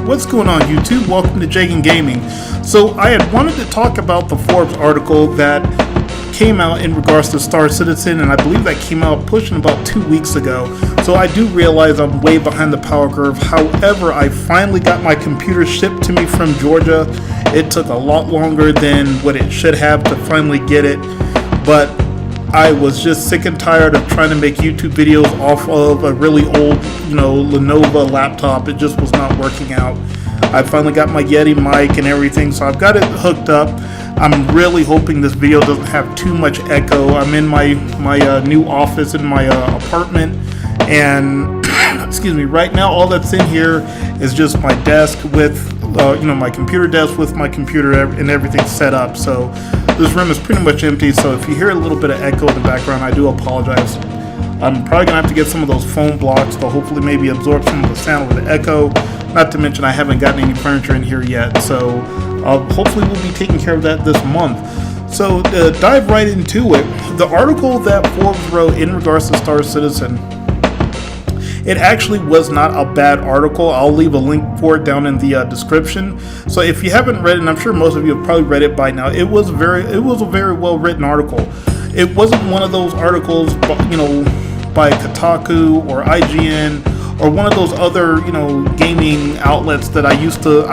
What's going on, YouTube? Welcome to Jagan Gaming. So I had wanted to talk about the Forbes article that came out in regards to Star Citizen, and I believe that came out pushing about 2 weeks ago. So I do realize I'm way behind the power curve. However, I finally got my computer shipped to me from Georgia. It took a lot longer than what it should have to finally get it, but I was just sick and tired of trying to make YouTube videos off of a really old, Lenovo laptop. It just was not working out. I finally got my Yeti mic and everything, so I've got it hooked up. I'm really hoping this video doesn't have too much echo. I'm in my new office in my apartment, and excuse me, right now all that's in here is just my desk with my computer desk with my computer and everything set up. So this room is pretty much empty, so if you hear a little bit of echo in the background, I do apologize. I'm probably gonna have to get some of those foam blocks to hopefully maybe absorb some of the sound of the echo. Not to mention I haven't gotten any furniture in here yet, so hopefully we'll be taking care of that this month. So to dive right into it, the article that Forbes wrote in regards to Star Citizen, it actually was not a bad article. I'll leave a link for it down in the description. So if you haven't read it, and I'm sure most of you have probably read it by now, it was a very well written article. It wasn't one of those articles, by Kotaku or IGN or one of those other gaming outlets that I used to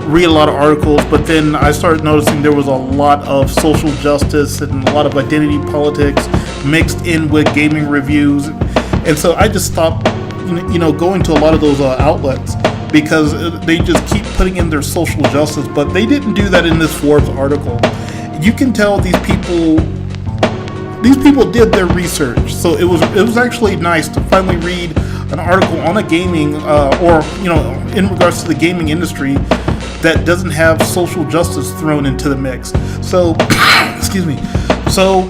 read a lot of articles, but then I started noticing there was a lot of social justice and a lot of identity politics mixed in with gaming reviews, and so I just stopped going to a lot of those outlets because they just keep putting in their social justice, but they didn't do that in this Forbes article. You can tell these people did their research, so it was actually nice to finally read an article on a gaming in regards to the gaming industry that doesn't have social justice thrown into the mix. So excuse me. So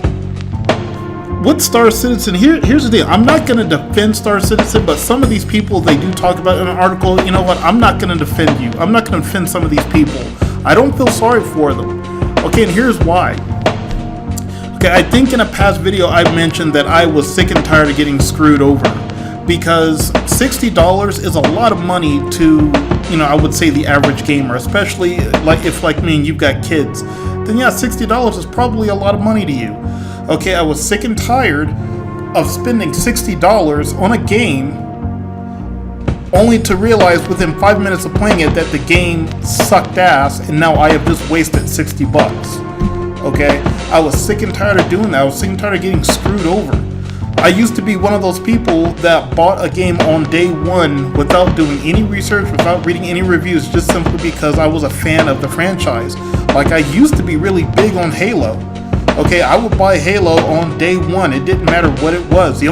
with Star Citizen, here's the deal. I'm not going to defend Star Citizen, but some of these people they do talk about in an article. You know what? I'm not going to defend you. I'm not going to defend some of these people. I don't feel sorry for them. Okay, and here's why. Okay, I think in a past video I mentioned that I was sick and tired of getting screwed over, because $60 is a lot of money to, I would say the average gamer, especially if like me and you've got kids, then yeah, $60 is probably a lot of money to you. Okay, I was sick and tired of spending $60 on a game only to realize within 5 minutes of playing it that the game sucked ass, and now I have just wasted $60. Okay, I was sick and tired of doing that. I was sick and tired of getting screwed over. I used to be one of those people that bought a game on day one without doing any research, without reading any reviews, just simply because I was a fan of the franchise. Like, I used to be really big on Halo. Okay, I would buy Halo on day one. It didn't matter what it was. I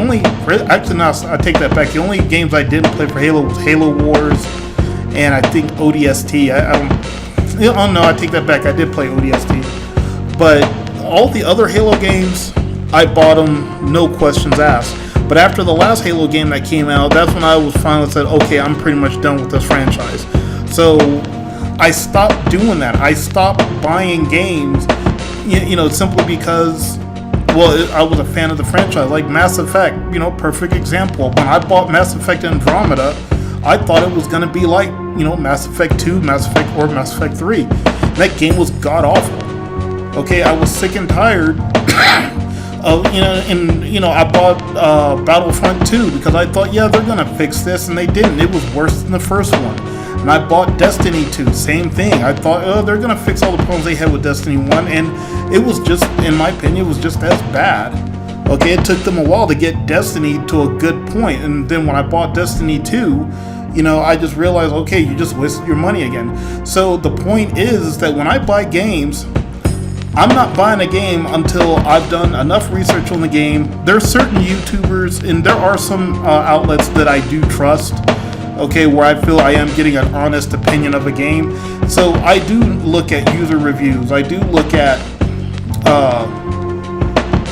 take that back. The only games I didn't play for Halo was Halo Wars and I think ODST. I take that back. I did play ODST. But all the other Halo games, I bought them, no questions asked. But after the last Halo game that came out, that's when I was finally said, okay, I'm pretty much done with this franchise. So I stopped doing that. I stopped buying games, simply because, I was a fan of the franchise. Like Mass Effect, perfect example. When I bought Mass Effect Andromeda, I thought it was going to be like, Mass Effect 2, Mass Effect, or Mass Effect 3. That game was god-awful. Okay, I was sick and tired of, I bought Battlefront 2 because I thought, yeah, they're going to fix this, and they didn't. It was worse than the first one. And I bought Destiny 2, same thing. I thought, they're going to fix all the problems they had with Destiny 1, and it was just, in my opinion, it was just as bad. Okay, it took them a while to get Destiny to a good point, and then when I bought Destiny 2, I just realized, okay, you just wasted your money again. So the point is that when I buy games, I'm not buying a game until I've done enough research on the game. There's certain YouTubers and there are some outlets that I do trust, okay, where I feel I am getting an honest opinion of a game. So I do look at user reviews. I do look at,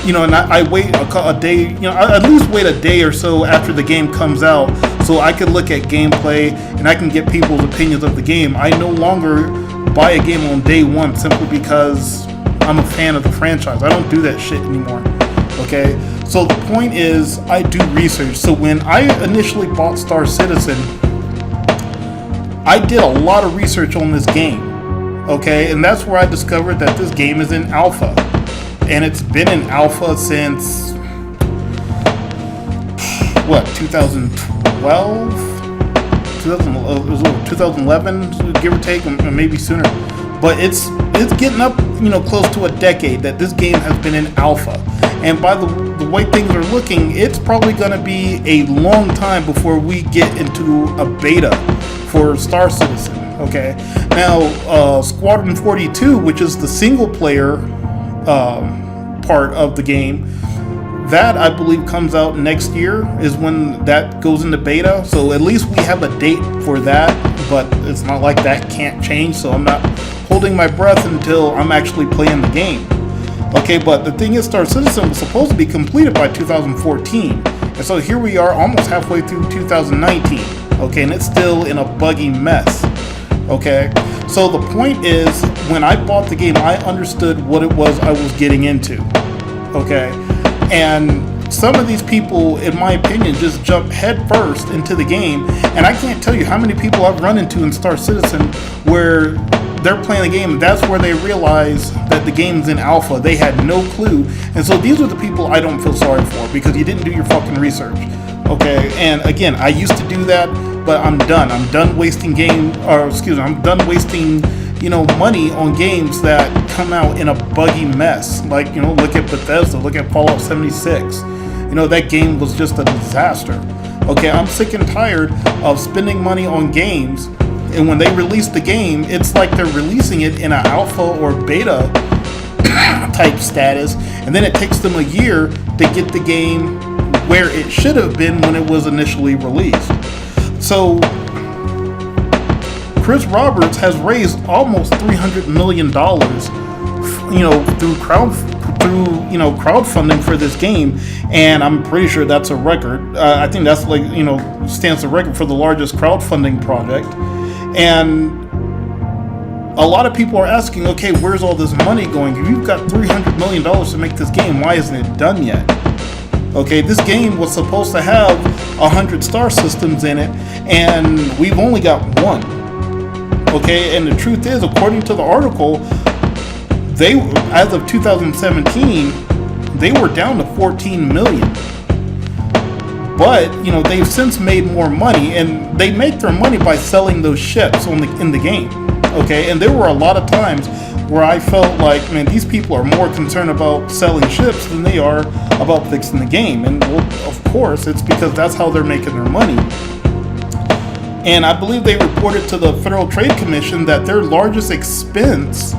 and I wait a day, I at least wait a day or so after the game comes out so I can look at gameplay and I can get people's opinions of the game. I no longer buy a game on day one simply because I'm a fan of the franchise. I don't do that shit anymore. Okay, so the point is I do research. So when I initially bought Star Citizen, I did a lot of research on this game, okay, and that's where I discovered that this game is in alpha, and it's been in alpha since what, 2012, 2011, give or take, or maybe sooner. But it's getting up, close to a decade that this game has been in alpha. And by the way things are looking, it's probably going to be a long time before we get into a beta for Star Citizen. Okay, now Squadron 42, which is the single player part of the game, that I believe comes out next year is when that goes into beta. So at least we have a date for that, but it's not like that can't change. So I'm not holding my breath until I'm actually playing the game. Okay, but the thing is, Star Citizen was supposed to be completed by 2014. And so here we are almost halfway through 2019. Okay, and it's still in a buggy mess. Okay, so the point is, when I bought the game, I understood what it was I was getting into. Okay, and some of these people, in my opinion, just jump head first into the game. And I can't tell you how many people I've run into in Star Citizen where they're playing the game, and that's where they realize that the game's in alpha. They had no clue. And so these are the people I don't feel sorry for, because you didn't do your fucking research. Okay, and again, I used to do that, but I'm done. I'm done wasting I'm done wasting, money on games that come out in a buggy mess. Like, look at Bethesda, look at Fallout 76. That game was just a disaster. Okay, I'm sick and tired of spending money on games, and when they release the game, it's like they're releasing it in an alpha or beta type status, and then it takes them a year to get the game where it should have been when it was initially released. So Chris Roberts has raised almost $300 million, through crowdfunding for this game, and I'm pretty sure that's a record. I think that's stands the record for the largest crowdfunding project. And a lot of people are asking, okay, where's all this money going? If you've got $300 million to make this game, why isn't it done yet? Okay, this game was supposed to have 100 star systems in it, and we've only got one. Okay, and the truth is, according to the article, as of 2017, they were down to 14 million. But, they've since made more money, and they make their money by selling those ships in the game. Okay, and there were a lot of times where I felt like, man, these people are more concerned about selling ships than they are about fixing the game. And, well, of course, it's because that's how they're making their money. And I believe they reported to the Federal Trade Commission that their largest expense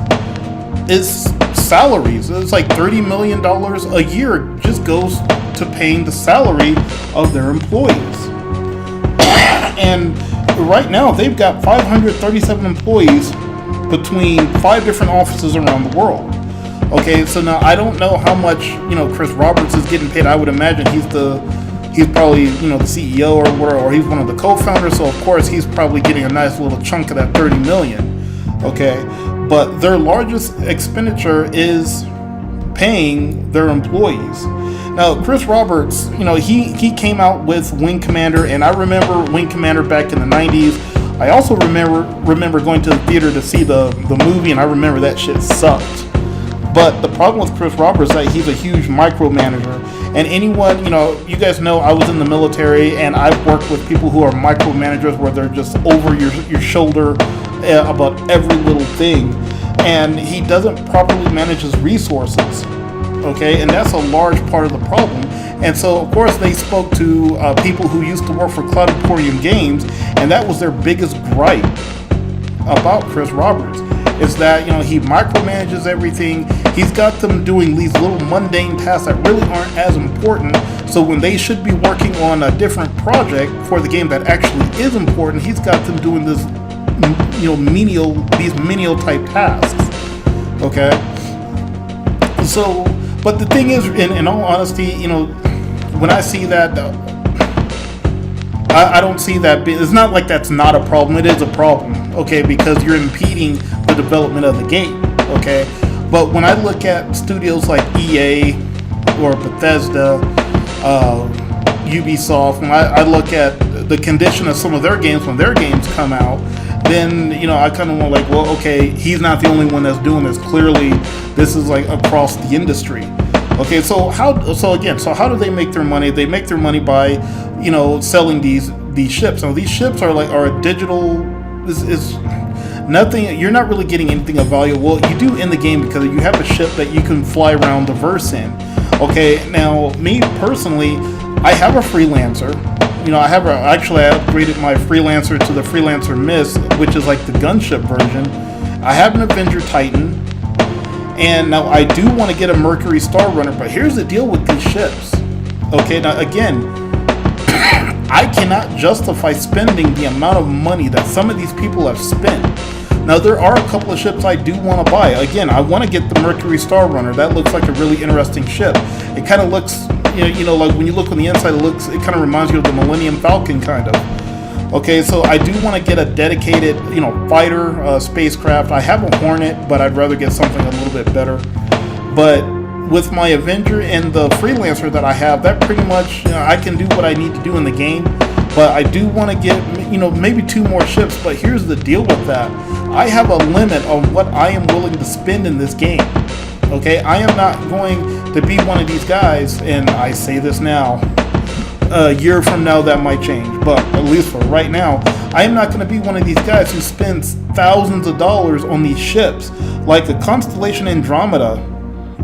is salaries. It's like $30 million a year just goes to paying the salary of their employees. And right now they've got 537 employees between 5 different offices around the world. Okay, so now I don't know how much Chris Roberts is getting paid. I would imagine he's probably the CEO or whatever, or he's one of the co-founders, so of course he's probably getting a nice little chunk of that 30 million. Okay, but their largest expenditure is paying their employees. Now, Chris Roberts, he came out with Wing Commander, and I remember Wing Commander back in the 90s. I also remember going to the theater to see the movie, and I remember that shit sucked. But the problem with Chris Roberts is that he's a huge micromanager. And anyone, you guys know I was in the military, and I've worked with people who are micromanagers where they're just over your shoulder about every little thing. And he doesn't properly manage his resources. Okay, and that's a large part of the problem. And so, of course, they spoke to people who used to work for Cloud Emporium Games, and that was their biggest gripe about Chris Roberts, is that, he micromanages everything. He's got them doing these little mundane tasks that really aren't as important. So when they should be working on a different project for the game that actually is important, he's got them doing this, menial type tasks. Okay? So, but the thing is, in all honesty, when I see that, I don't see that. It's not like that's not a problem. It is a problem, okay, because you're impeding the development of the game, okay. But when I look at studios like EA or Bethesda, Ubisoft, when I look at the condition of some of their games when their games come out, then I kind of want like, well, okay, he's not the only one that's doing this. Clearly, this is like across the industry. Okay, so how do they make their money? They make their money by, selling these ships. Now these ships are a digital is nothing. You're not really getting anything of value. Well, you do in the game because you have a ship that you can fly around the verse in. Okay, now me personally, I have a freelancer. I upgraded my freelancer to the Freelancer Mist, which is like the gunship version. I have an Avenger Titan, and now I do want to get a Mercury Star Runner. But here's the deal with these ships. Okay, now again, I cannot justify spending the amount of money that some of these people have spent. Now there are a couple of ships I do want to buy. Again, I want to get the Mercury Star Runner. That looks like a really interesting ship. It kind of looks, like when you look on the inside, it kind of reminds you of the Millennium Falcon kind of. Okay, so I do want to get a dedicated, fighter spacecraft. I have a Hornet, but I'd rather get something a little bit better. But with my Avenger and the Freelancer that I have, that pretty much, I can do what I need to do in the game. But I do want to get, maybe 2 more ships. But here's the deal with that. I have a limit on what I am willing to spend in this game. Okay, I am not going to be one of these guys, and I say this now, a year from now that might change, but at least for right now, I am not going to be one of these guys who spends thousands of dollars on these ships. Like the Constellation Andromeda,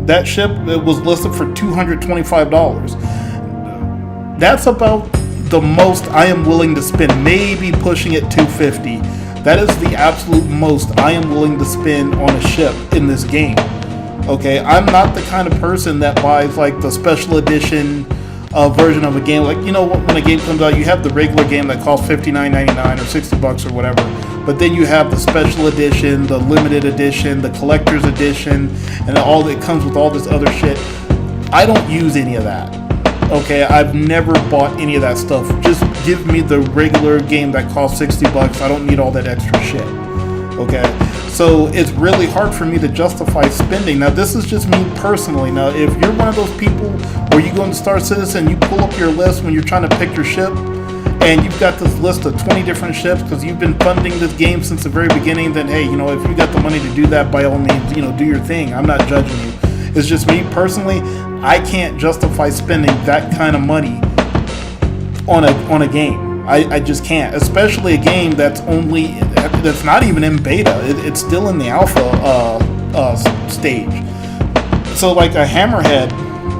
that ship was listed for $225. That's about the most I am willing to spend, maybe pushing it $250. That is the absolute most I am willing to spend on a ship in this game. Okay, I'm not the kind of person that buys like the special edition version of a game. Like, when a game comes out, you have the regular game that costs $59.99 or $60 or whatever. But then you have the special edition, the limited edition, the collector's edition, and all that comes with all this other shit. I don't use any of that. Okay, I've never bought any of that stuff. Just give me the regular game that costs $60. I don't need all that extra shit. Okay, so it's really hard for me to justify spending. Now, this is just me personally. Now, if you're one of those people where you go into Star Citizen, you pull up your list when you're trying to pick your ship, and you've got this list of 20 different ships because you've been funding this game since the very beginning, then hey, if you got the money to do that, by all means, do your thing. I'm not judging you. It's just me personally, I can't justify spending that kind of money on a game. I just can't, especially a game that's not even in beta. It's still in the alpha stage. So like a Hammerhead,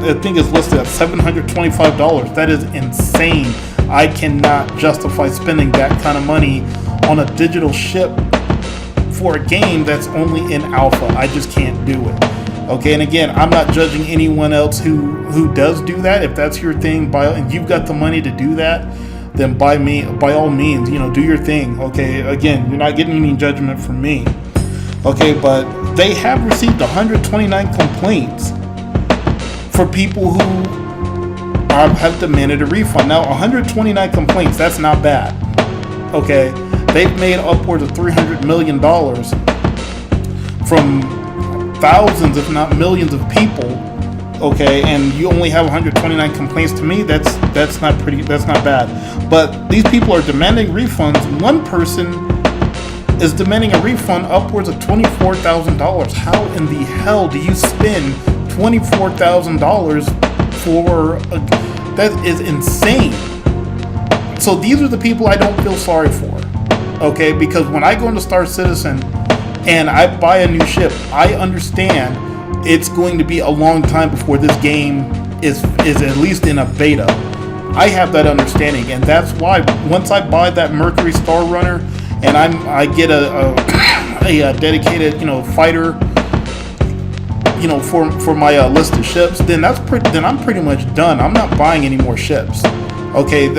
I think is listed at $725. That is insane. I cannot justify spending that kind of money on a digital ship for a game that's only in alpha. I just can't do it. Okay, and again, I'm not judging anyone else who does do that. If that's your thing, and you've got the money to do that, then by all means, do your thing. Okay, again, you're not getting any judgment from me. Okay, but they have received 129 complaints for people who have demanded a refund. Now, 129 complaints, that's not bad. Okay, they've made upwards of $300 million from thousands, if not millions of people. Okay, and you only have 129 complaints. To me, that's not bad. But these people are demanding refunds. One person is demanding a refund upwards of $24,000. How in the hell do you spend $24,000 for that is insane. So these are the people I don't feel sorry for. Okay, because when I go into Star Citizen and I buy a new ship, I understand it's going to be a long time before this game is at least in a beta. I have that understanding, and that's why once I buy that Mercury Star Runner and I get a dedicated fighter for my list of ships, then I'm pretty much done. I'm not buying any more ships. Okay,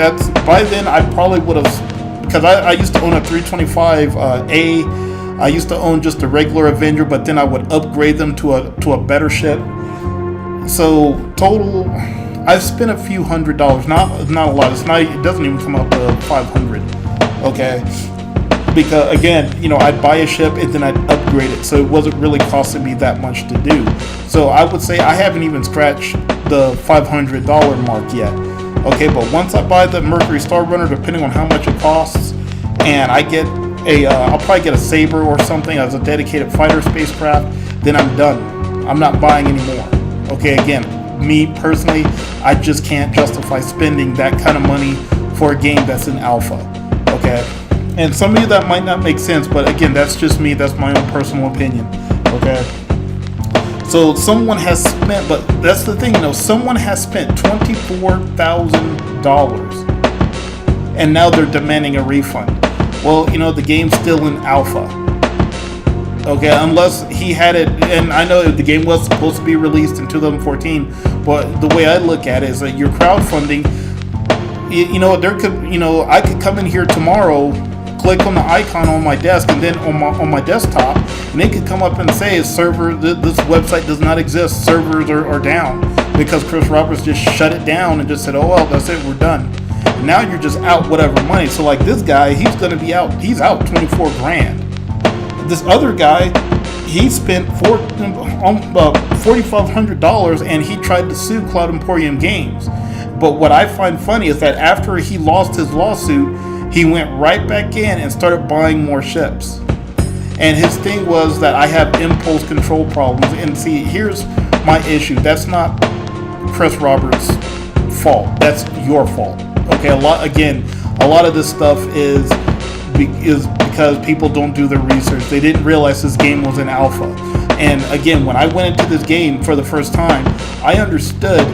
by then I probably would have, because I used to own a 325A. I used to own just a regular Avenger, but then I would upgrade them to a better ship. So total, I've spent a few $100s, not a lot. It doesn't even come up to 500. Okay, because again, I'd buy a ship and then I'd upgrade it, so it wasn't really costing me that much to do. So I would say I haven't even scratched the $500 mark yet. Okay, but once I buy the Mercury Star Runner, depending on how much it costs, and I get I'll probably get a Saber or something as a dedicated fighter spacecraft. Then I'm done. I'm not buying anymore. Okay, again, me personally, I just can't justify spending that kind of money for a game that's in alpha. Okay, and some of you that might not make sense, but again, that's just me. That's my own personal opinion. Okay. So someone has spent, but that's the thing, someone has spent $24,000 and now they're demanding a refund. Well, the game's still in alpha. Okay, unless he had it, and I know the game was supposed to be released in 2014, but the way I look at it is that your crowdfunding, I could come in here tomorrow, click on the icon on my desk, and then on my desktop, and it could come up and say this website does not exist, servers are down, because Chris Roberts just shut it down and just said, oh well, that's it, we're done. And now you're just out whatever money. So like this guy, he's gonna be out. He's out 24 grand. This other guy, he spent $4,500 and he tried to sue Cloud Emporium Games. But what I find funny is that after he lost his lawsuit, he went right back in and started buying more ships. And his thing was that I have impulse control problems. And see, here's my issue. That's not Chris Roberts' fault. That's your fault. Okay, a lot of this stuff is because people don't do their research. They didn't realize this game was in alpha. And again, when I went into this game for the first time, I understood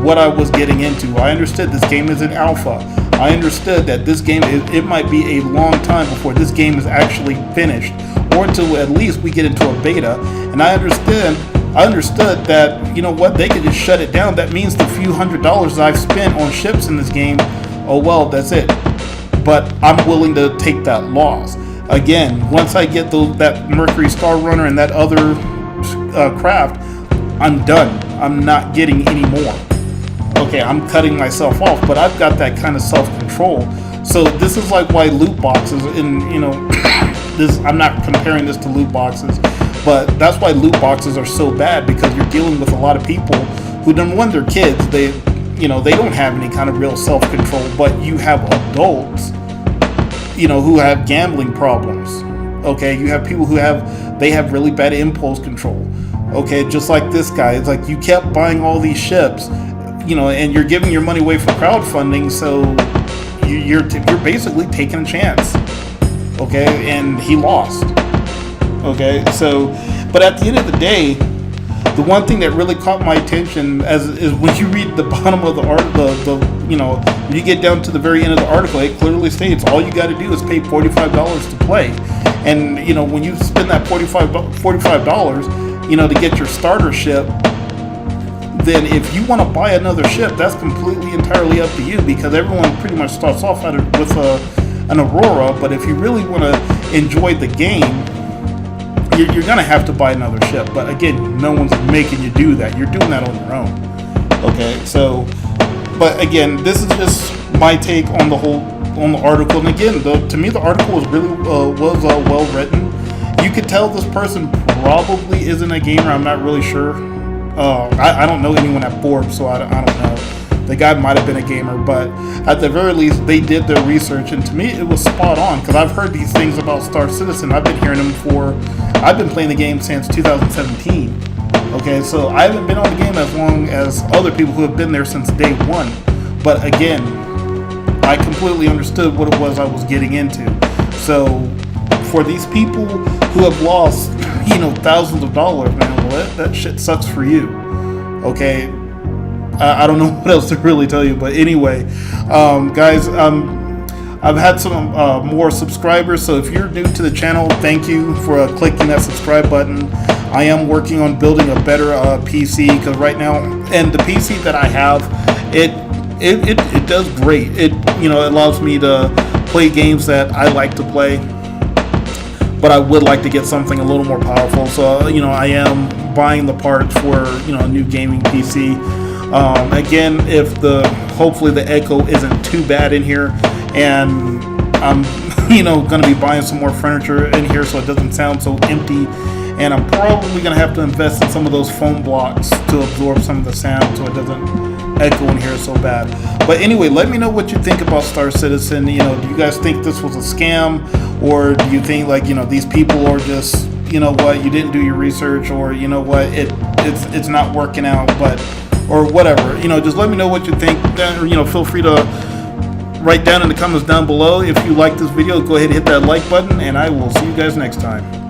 what I was getting into. I understood this game is in alpha. I understood that this game, it might be a long time before this game is actually finished, or until at least we get into a beta. And I understood that, they could just shut it down. That means the few $100s I've spent on ships in this game, oh well, that's it. But I'm willing to take that loss. Again, once I get that Mercury Star Runner and that other craft, I'm done. I'm not getting any more. Okay, I'm cutting myself off, but I've got that kind of self-control. So this is like why loot boxes, I'm not comparing this to loot boxes, but that's why loot boxes are so bad, because you're dealing with a lot of people who, number one, they're kids. They don't have any kind of real self-control, but you have adults, who have gambling problems. Okay, you have people they have really bad impulse control. Okay, just like this guy. It's like you kept buying all these ships, and you're giving your money away for crowdfunding, so you're basically taking a chance. Okay, and he lost. Okay, so, but at the end of the day, the one thing that really caught my attention is when you read the bottom of the article, when you get down to the very end of the article, it clearly states all you got to do is pay $45 to play. And when you spend that $45, to get your starter ship, then if you want to buy another ship, that's completely entirely up to you, because everyone pretty much starts off with an Aurora. But if you really want to enjoy the game, you're going to have to buy another ship. But again, no one's making you do that. You're doing that on your own. Okay, so, but again, this is just my take on the article. And again, to me, the article was really well written. You could tell this person probably isn't a gamer. I'm not really sure. I don't know anyone at Forbes, so I don't know. The guy might have been a gamer, but at the very least, they did their research, and to me, it was spot on, because I've heard these things about Star Citizen. I've been hearing them I've been playing the game since 2017. Okay, so I haven't been on the game as long as other people who have been there since day one. But again, I completely understood what it was I was getting into. So for these people who have lost, thousands of dollars, man, well, that shit sucks for you. Okay, I don't know what else to really tell you, but anyway, guys, I've had some more subscribers, so if you're new to the channel, thank you for clicking that subscribe button. I am working on building a better PC, because right now, and the PC that I have, it does great. It allows me to play games that I like to play, but I would like to get something a little more powerful. So I am buying the parts for a new gaming PC. Again, hopefully the echo isn't too bad in here, and I'm going to be buying some more furniture in here so it doesn't sound so empty and I'm probably gonna have to invest in some of those foam blocks to absorb some of the sound so it doesn't echo in here so bad. But anyway, let me know what you think about Star Citizen. You know, do you guys think this was a scam, or do you think, like, you know, these people are just, you know what, you didn't do your research, or you know what, it's not working out, but, or whatever. You know, just let me know what you think. Then, you know, feel free to write down in the comments down below. If you like this video, go ahead and hit that like button, and I will see you guys next time.